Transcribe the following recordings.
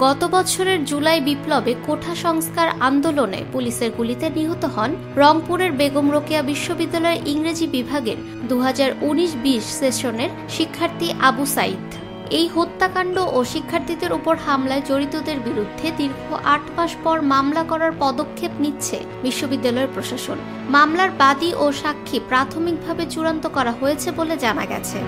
গত বছরের জুলাই বিপ্লবে কোঠা সংস্কার আন্দোলনে পুলিশের গুলিতে নিহত হন রংপুরের বেগম রোকেয়া বিশ্ববিদ্যালয়ের ইংরেজি বিভাগের 2019-20 সেশনের শিক্ষার্থী আবু সাইদ। এই হত্যাকাণ্ড ও শিক্ষার্থীদের উপর হামলায় জড়িতদের বিরুদ্ধে দীর্ঘ 8 মাস পর মামলা করার পদক্ষেপ নিচ্ছে বিশ্ববিদ্যালয়ের প্রশাসন। মামলার বাদী ও সাক্ষী প্রাথমিকভাবে চূড়ান্ত করা হয়েছে বলে জানা গেছে।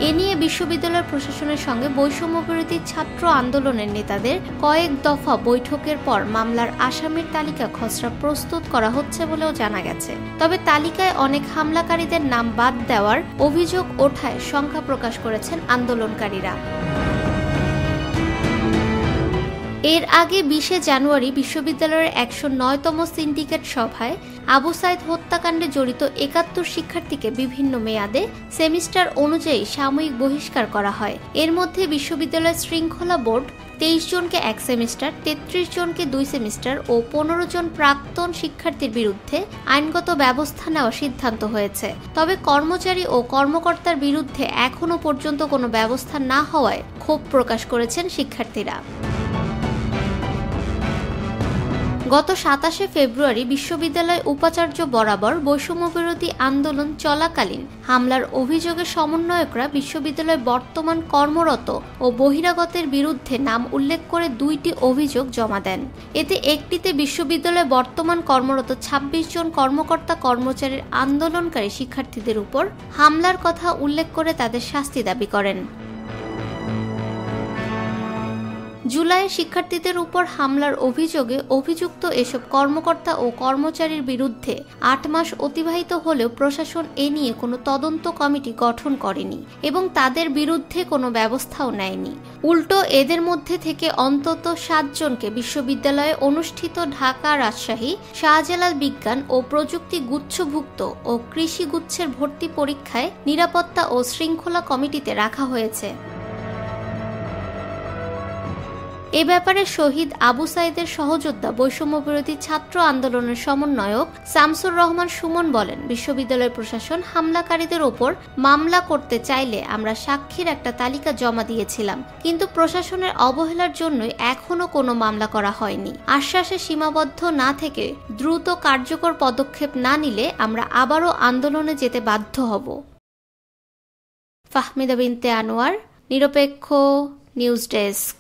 এ নিয়ে বিশ্ববিদ্যালয় প্রশাসনের সঙ্গে বৈষম্যবিরোধী ছাত্র আন্দোলনের নেতাদের কয়েক দফা বৈঠকের পর মামলার আসামির তালিকা খসড়া প্রস্তুত করা হচ্ছে বলেও জানা গেছে। তবে তালিকায় অনেক হামলাকারীদের নাম বাদ দেওয়ার অভিযোগ ওঠায় শঙ্কা প্রকাশ করেছেন আন্দোলনকারীরা। এর আগে 20 জানুয়ারি বিশ্ববিদ্যালয়ের 109তম সিন্ডিকেট সভায় আবু সাইদ হত্যাকাণ্ডে জড়িত 71 শিক্ষার্থীকে বিভিন্ন মেয়াদে সেমিস্টার অনুযায়ী সাময়িক বহিষ্কার করা হয়। এর মধ্যে বিশ্ববিদ্যালয় শৃঙ্খলা বোর্ড 23 জনকে 1 সেমিস্টার, 33 জনকে 2 সেমিস্টার ও 15 জন প্রাক্তন শিক্ষার্থীর বিরুদ্ধে আইনগত ব্যবস্থা নেওয়ার সিদ্ধান্ত হয়েছে। তবে কর্মচারী ও কর্মকর্তার বিরুদ্ধে এখনও পর্যন্ত কোনো ব্যবস্থা না হওয়ায় ক্ষোভ প্রকাশ করেছেন শিক্ষার্থীরা। গত 27 ফেব্রুয়ারি বিশ্ববিদ্যালয় উপাচার্য বরাবর বৈষম্যবিরোধী আন্দোলন চলাকালীন হামলার অভিযোগে সমন্বয়করা বিশ্ববিদ্যালয়ে বর্তমান কর্মরত ও বহিরাগতের বিরুদ্ধে নাম উল্লেখ করে 2টি অভিযোগ জমা দেন। এতে একটিতে বিশ্ববিদ্যালয়ে বর্তমান কর্মরত 26 জন কর্মকর্তা কর্মচারীর আন্দোলনকারী শিক্ষার্থীদের উপর হামলার কথা উল্লেখ করে তাদের শাস্তি দাবি করেন। জুলাইয়ে শিক্ষার্থীদের উপর হামলার অভিযোগে অভিযুক্ত এসব কর্মকর্তা ও কর্মচারীর বিরুদ্ধে 8 মাস অতিবাহিত হলেও প্রশাসন এ নিয়ে কোনো তদন্ত কমিটি গঠন করেনি এবং তাদের বিরুদ্ধে কোনো ব্যবস্থাও নেয়নি। উল্টো এদের মধ্যে থেকে অন্তত 7 জনকে বিশ্ববিদ্যালয়ে অনুষ্ঠিত ঢাকা, রাজশাহী, শাহজালাল বিজ্ঞান ও প্রযুক্তি গুচ্ছভুক্ত ও কৃষি গুচ্ছের ভর্তি পরীক্ষায় নিরাপত্তা ও শৃঙ্খলা কমিটিতে রাখা হয়েছে। এ ব্যাপারে শহীদ আবু সাইদের সহযোদ্ধা বৈষম্যবিরোধী ছাত্র আন্দোলনের সমন্বয়ক শামসুর রহমান সুমন বলেন, বিশ্ববিদ্যালয় প্রশাসন হামলাকারীদের ওপর মামলা করতে চাইলে আমরা সাক্ষীর একটা তালিকা জমা দিয়েছিলাম, কিন্তু প্রশাসনের অবহেলার জন্যই এখনো কোনো মামলা করা হয়নি। আশ্বাসে সীমাবদ্ধ না থেকে দ্রুত কার্যকর পদক্ষেপ না নিলে আমরা আবারও আন্দোলনে যেতে বাধ্য হব। ফাহমিদা বিনতে আনোয়ার, নিরপেক্ষ নিউজ ডেস্ক।